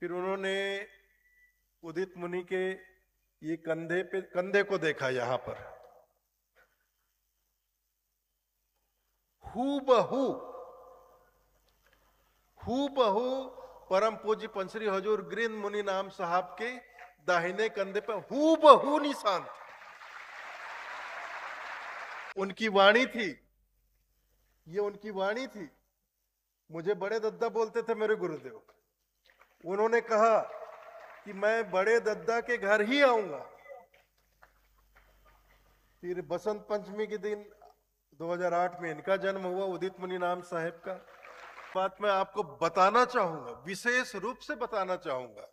फिर उन्होंने उदित मुनि के ये कंधे को देखा, यहां पर हूबहू परम पूज्य पंचरी हजूर ग्रीन मुनि नाम साहब के दाहिने कंधे पर हूबहू निशान था। उनकी वाणी थी, ये उनकी वाणी थी। मुझे बड़े दद्दा बोलते थे मेरे गुरुदेव। उन्होंने कहा कि मैं बड़े दद्दा के घर ही आऊंगा। फिर बसंत पंचमी के दिन 2008 में इनका जन्म हुआ, उदित मुनि नाम साहेब का। बात मैं आपको बताना चाहूंगा, विशेष रूप से बताना चाहूंगा।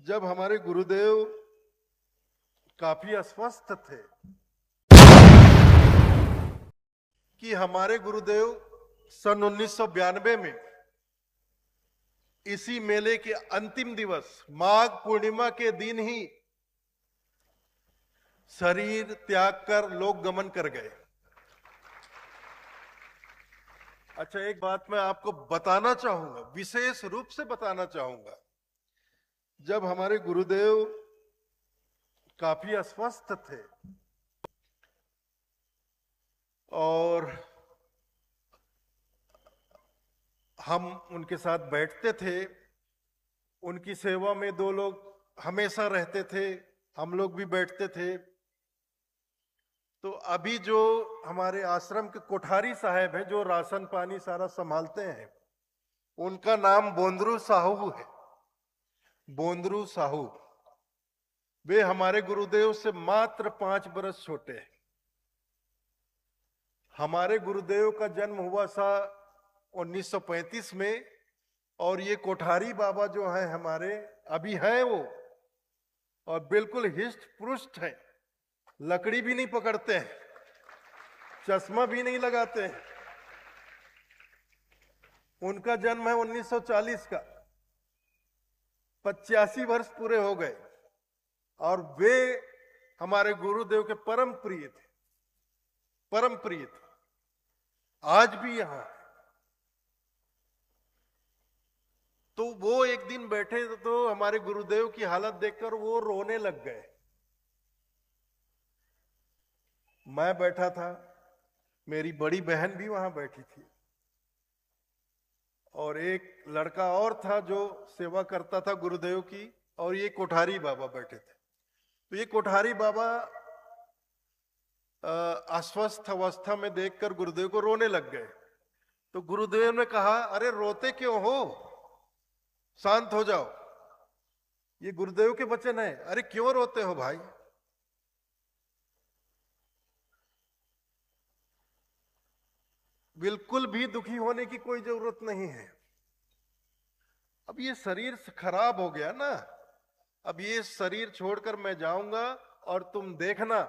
जब हमारे गुरुदेव काफी अस्वस्थ थे कि हमारे गुरुदेव सन 1992 में इसी मेले के अंतिम दिवस माघ पूर्णिमा के दिन ही शरीर त्याग कर लोक गमन कर गए। अच्छा, एक बात मैं आपको बताना चाहूंगा, विशेष रूप से बताना चाहूंगा। जब हमारे गुरुदेव काफी अस्वस्थ थे और हम उनके साथ बैठते थे, उनकी सेवा में दो लोग हमेशा रहते थे, हम लोग भी बैठते थे। तो अभी जो हमारे आश्रम के कोठारी साहब हैं, जो राशन पानी सारा संभालते हैं, उनका नाम बोंदरू साहू है। बोंदरू साहू, वे हमारे गुरुदेव से मात्र 5 बरस छोटे हैं। हमारे गुरुदेव का जन्म हुआ था 1935 में, और ये कोठारी बाबा जो है हमारे अभी हैं वो, और बिल्कुल हिष्ट पुष्ट हैं, लकड़ी भी नहीं पकड़ते हैं, चश्मा भी नहीं लगाते हैं। उनका जन्म है 1940 का, 85 वर्ष पूरे हो गए, और वे हमारे गुरुदेव के परम प्रिय थे, परम प्रिय थे। आज भी यहां। तो वो एक दिन बैठे तो हमारे गुरुदेव की हालत देखकर वो रोने लग गए। मैं बैठा था, मेरी बड़ी बहन भी वहां बैठी थी, और एक लड़का और था जो सेवा करता था गुरुदेव की, और ये कोठारी बाबा बैठे थे। तो ये कोठारी बाबा अस्वस्थ अवस्था में देखकर गुरुदेव को रोने लग गए। तो गुरुदेव ने कहा, अरे रोते क्यों हो, शांत हो जाओ। ये गुरुदेव के वचन है, अरे क्यों रोते हो भाई। बिल्कुल भी दुखी होने की कोई जरूरत नहीं है। अब ये शरीर खराब हो गया ना, अब ये शरीर छोड़कर मैं जाऊंगा, और तुम देखना,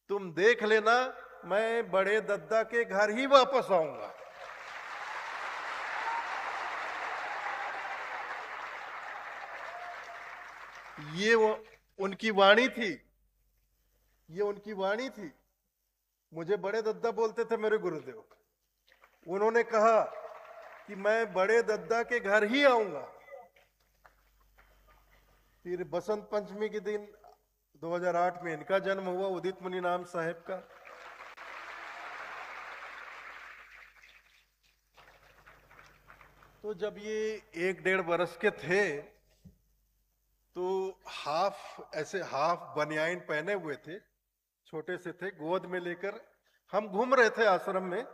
तुम देख लेना, मैं बड़े दद्दा के घर ही वापस आऊंगा। ये वो उनकी वाणी थी, ये उनकी वाणी थी। मुझे बड़े दद्दा बोलते थे मेरे गुरुदेव। उन्होंने कहा कि मैं बड़े दद्दा के घर ही आऊंगा। फिर बसंत पंचमी के दिन 2008 में इनका जन्म हुआ, उदित मुनि नाम साहेब का। तो जब ये 1-1.5 बरस के थे, तो हाफ बनियाइन पहने हुए थे, छोटे से थे, गोद में लेकर हम घूम रहे थे आश्रम में।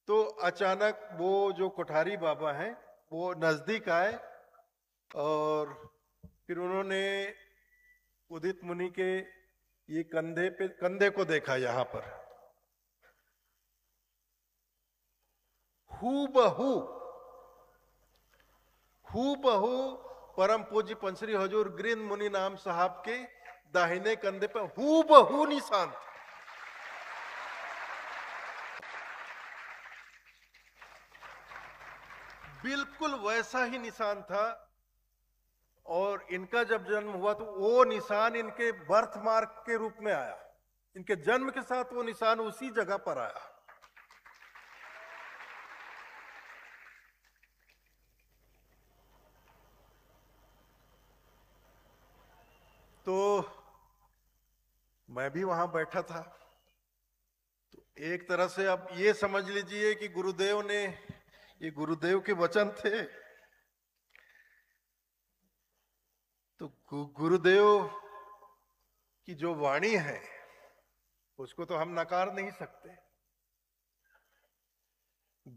तो अचानक वो जो कोठारी बाबा हैं वो नजदीक आए, और फिर उन्होंने उदित मुनि के ये कंधे को देखा, यहां पर हूबहू परम पूज्य पंचरी हजूर ग्रीन मुनि नाम साहब के दाहिने कंधे पर हूबहू निशान था। बिल्कुल वैसा ही निशान था। और इनका जब जन्म हुआ तो वो निशान इनके बर्थ मार्क के रूप में आया, इनके जन्म के साथ वो निशान उसी जगह पर आया। मैं भी वहां बैठा था। तो एक तरह से आप ये समझ लीजिए कि गुरुदेव ने, ये गुरुदेव के वचन थे। तो गुरुदेव की जो वाणी है उसको तो हम नकार नहीं सकते।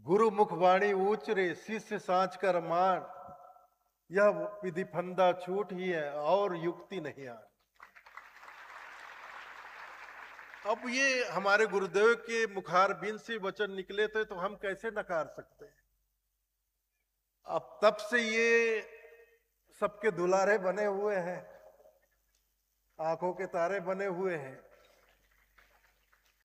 गुरु मुख वाणी ऊंच रे, शिष्य सांच कर मान, यह विधि फंदा छूट ही है और युक्ति नहीं आ। अब ये हमारे गुरुदेव के मुखार बिन से वचन निकले थे तो हम कैसे नकार सकते हैं। अब तब से ये सबके दुलारे बने हुए हैं, आंखों के तारे बने हुए हैं।